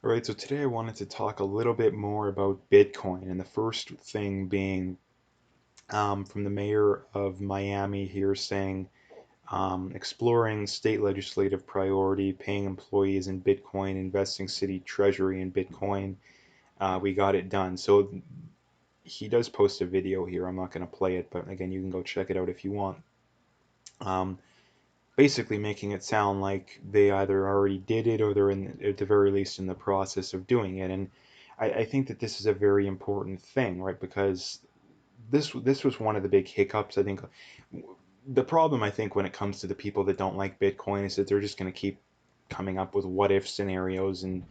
All right, so today I wanted to talk a little bit more about Bitcoin, and the first thing being from the mayor of Miami here saying exploring state legislative priority, paying employees in Bitcoin, investing city treasury in Bitcoin. We got it done. So he does post a video here. I'm not going to play it, but again, you can go check it out if you want. Um, Basically making it sound like they either already did it or they're at the very least in the process of doing it. And I think that this is a very important thing, right? Because this was one of the big hiccups. I think the problem, I think, when it comes to the people that don't like Bitcoin is that they're just going to keep coming up with what if scenarios and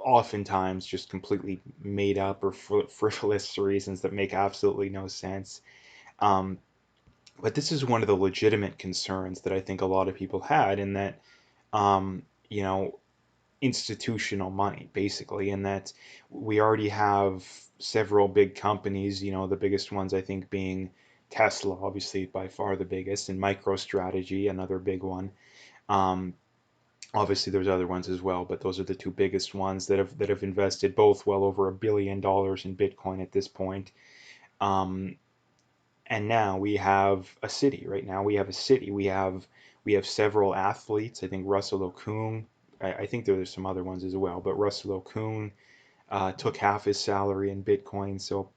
oftentimes just completely made up or frivolous reasons that make absolutely no sense. Um, but this is one of the legitimate concerns that I think a lot of people had, in that um, you know, institutional money, basically, in that we already have several big companies, the biggest ones I think being Tesla, obviously by far the biggest, and MicroStrategy, another big one. Um, Obviously, there's other ones as well, but those are the two biggest ones that have invested both well over $1 billion in Bitcoin at this point. Um, and now we have a city. Right now we have a city. We have several athletes. I think Russell Okung. I think there's some other ones as well, but Russell Okung took half his salary in Bitcoin. So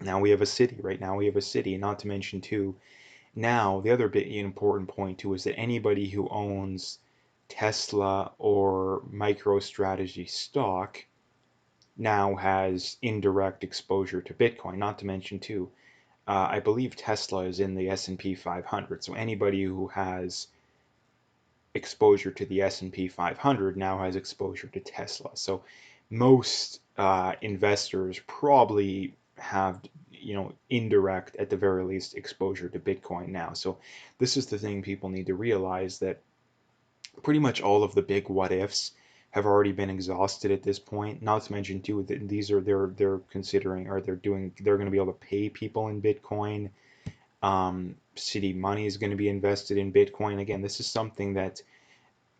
now we have a city. Right now we have a city. Not to mention too. Now the other big important point too is that anybody who owns Tesla or MicroStrategy stock now has indirect exposure to Bitcoin. Not to mention too, I believe Tesla is in the S&P 500. So anybody who has exposure to the S&P 500 now has exposure to Tesla. So most investors probably have, indirect, at the very least, exposure to Bitcoin now. So this is the thing people need to realize, that pretty much all of the big what ifs have already been exhausted at this point. Not to mention too that these are they're considering, or they're going to be able to pay people in Bitcoin. City money is going to be invested in Bitcoin. Again, this is something that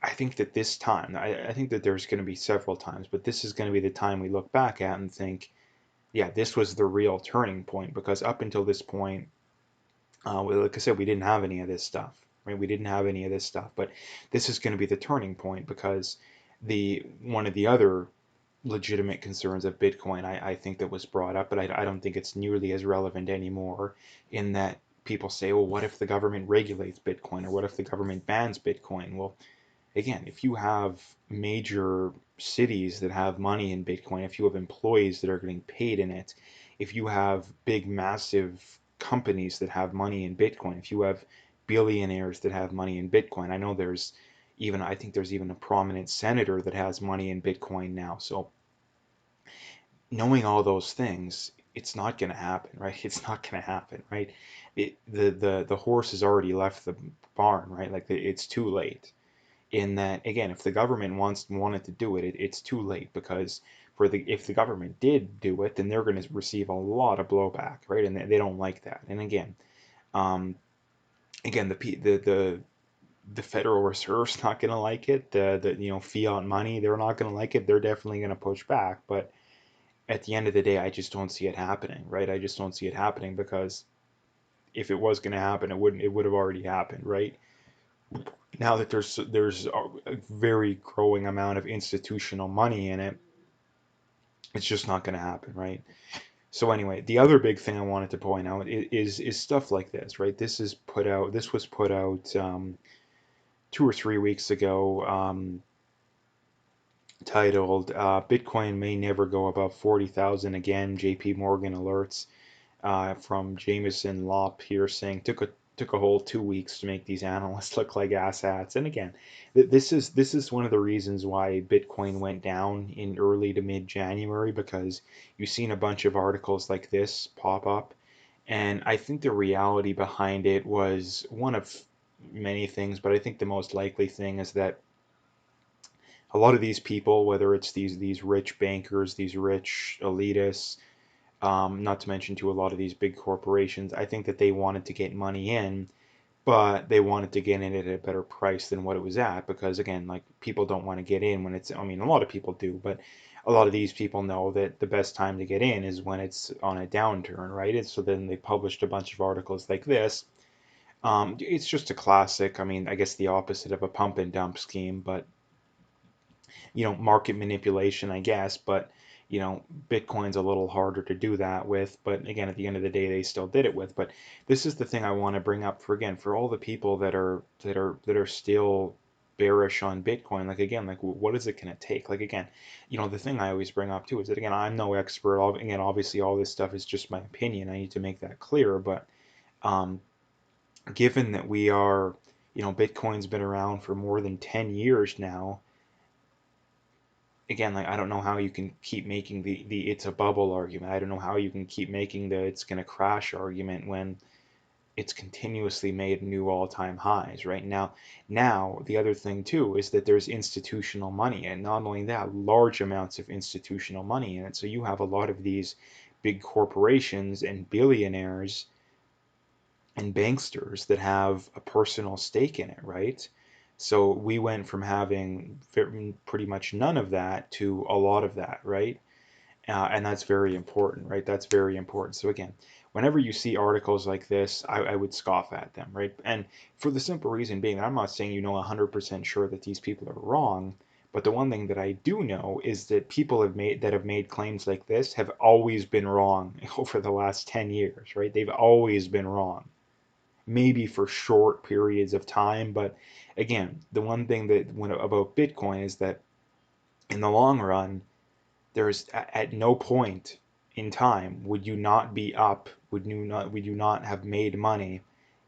I think that this time, I think that there's going to be several times, but this is going to be the time we look back at and think, yeah, this was the real turning point, because up until this point, like I said, we didn't have any of this stuff, right? We didn't have any of this stuff, but this is going to be the turning point, because the one of the other legitimate concerns of Bitcoin, I think that was brought up, but I don't think it's nearly as relevant anymore, in that people say, well, what if the government regulates Bitcoin, or what if the government bans Bitcoin? Well, again, if you have major cities that have money in Bitcoin, if you have employees that are getting paid in it, if you have big, massive companies that have money in Bitcoin, if you have billionaires that have money in Bitcoin, I think there's even a prominent senator that has money in Bitcoin now. So knowing all those things, it's not going to happen, right? It's not going to happen, right? The horse has already left the barn, right? Like it's too late, in that, again, if the government wanted to do it, it's too late, because if the government did do it, then they're going to receive a lot of blowback, right? And they don't like that. And um, again, the Federal Reserve's not going to like it. The fiat money, they're not going to like it. They're definitely going to push back. But at the end of the day, I just don't see it happening, right? I just don't see it happening, because if it was going to happen, it would have already happened, right? Now that there's a very growing amount of institutional money in it, it's just not going to happen, right? So anyway, the other big thing I wanted to point out is stuff like this, right? This was put out 2 or 3 weeks ago, titled "Bitcoin May Never Go Above 40,000 Again." J.P. Morgan alerts, from Jameson Law Piercing. Took a whole 2 weeks to make these analysts look like asshats. And again, this is one of the reasons why Bitcoin went down in early to mid January, because you've seen a bunch of articles like this pop up, and I think the reality behind it was one of many things, but I think the most likely thing is that a lot of these people, whether it's these rich bankers, these rich elitists, not to mention to a lot of these big corporations, I think that they wanted to get money in but they wanted to get in at a better price than what it was at because again, like people don't want to get in when it's, I mean, a lot of people do, but a lot of these people know that the best time to get in is when it's on a downturn, right? And so then they published a bunch of articles like this. It's just a classic. I mean, I guess the opposite of a pump and dump scheme, but market manipulation, I guess. But Bitcoin's a little harder to do that with. But again, at the end of the day, they still did it with. But this is the thing I want to bring up for again for all the people that are still bearish on Bitcoin. Like again, like what is it going to take? Like again, the thing I always bring up too is that again, I'm no expert. Again, obviously, all this stuff is just my opinion. I need to make that clear. But um, given that we are, Bitcoin's been around for more than 10 years now. Again, like I don't know how you can keep making the it's a bubble argument. I don't know how you can keep making the it's going to crash argument when it's continuously made new all-time highs right now. Now, the other thing too is that there's institutional money, and not only that, large amounts of institutional money in it. So you have a lot of these big corporations and billionaires and banksters that have a personal stake in it, right? So we went from having pretty much none of that to a lot of that, right? And that's very important, right? That's very important. So again, whenever you see articles like this, I would scoff at them, right? And for the simple reason being, I'm not saying 100% sure that these people are wrong, but the one thing that I do know is that people have made claims like this have always been wrong over the last 10 years, right? They've always been wrong, maybe for short periods of time. But again, the one thing that when about Bitcoin is that in the long run, there's at no point in time would you not have made money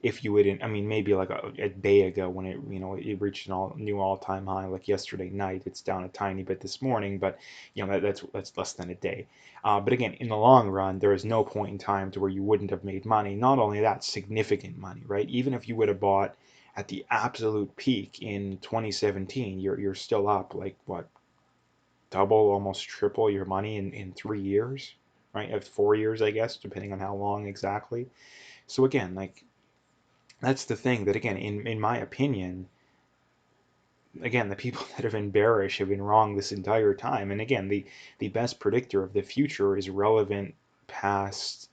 if you wouldn't. I mean, maybe like a day ago when it reached an new all-time high, like yesterday night. It's down a tiny bit this morning, but that's less than a day. But again, in the long run, there is no point in time to where you wouldn't have made money. Not only that, significant money, right? Even if you would have bought at the absolute peak in 2017, you're still up like what, double, almost triple your money in 3 years, right? 4 years, I guess, depending on how long exactly. So again, like that's the thing that again, in my opinion, again, the people that have been bearish have been wrong this entire time. And again, the best predictor of the future is relevant past,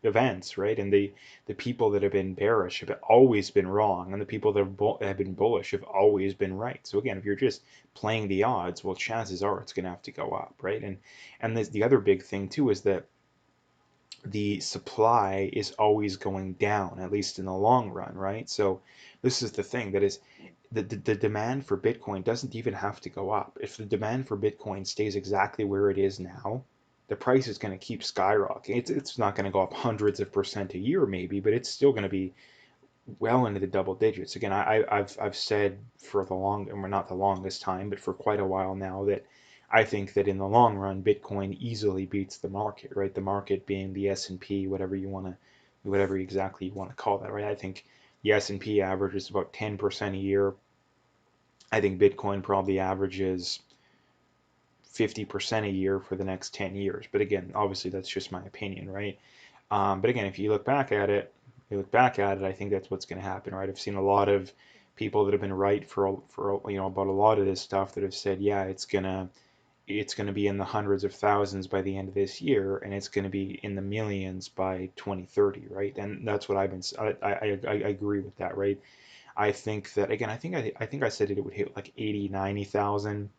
events, right? And the people that have been bearish have always been wrong, and the people that have been bullish have always been right. So again, if you're just playing the odds, well, chances are it's going to have to go up, right? And the other big thing too is that the supply is always going down, at least in the long run, right? So this is the thing that is the demand for Bitcoin doesn't even have to go up. If the demand for Bitcoin stays exactly where it is now, the price is going to keep skyrocketing. It's not going to go up hundreds of percent a year, maybe, but it's still going to be well into the double digits. Again, I've said for the long, or not the longest time, but for quite a while now that I think that in the long run, Bitcoin easily beats the market, right? The market being the S&P, whatever exactly you want to call that, right? I think the S&P averages about 10% a year. I think Bitcoin probably averages 50% a year for the next 10 years. But again, obviously that's just my opinion, right? But again, if I think that's what's going to happen, right? I've seen a lot of people that have been right for about a lot of this stuff that have said, yeah, it's gonna be in the hundreds of thousands by the end of this year, and it's going to be in the millions by 2030, right? And that's what I've been. I agree with that, right? I think that again, I think I said it would hit like 80, 90,000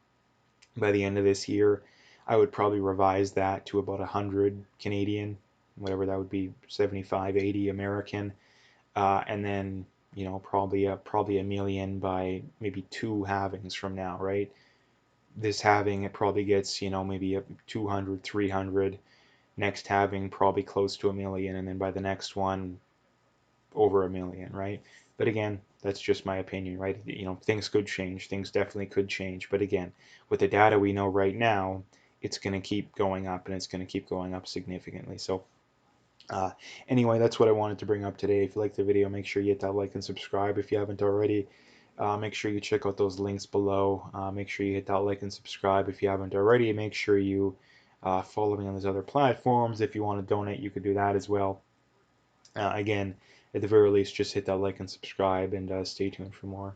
by the end of this year. I would probably revise that to about 100 Canadian, whatever that would be, 75, 80 American, and then probably a million by maybe two halvings from now, right? This halving it probably gets maybe a 200, 300. Next halving probably close to a million, and then by the next one over a million, right? But again, that's just my opinion, right? Things could change. Things definitely could change. But again, with the data we know right now, it's going to keep going up, and it's going to keep going up significantly. So uh, anyway, that's what I wanted to bring up today. If you liked the video, make sure you hit that like and subscribe if you haven't already. Make sure you check out those links below. Make sure you hit that like and subscribe if you haven't already. Make sure you follow me on those other platforms. If you want to donate, you could do that as well. Again, at the very least, just hit that like and subscribe and stay tuned for more.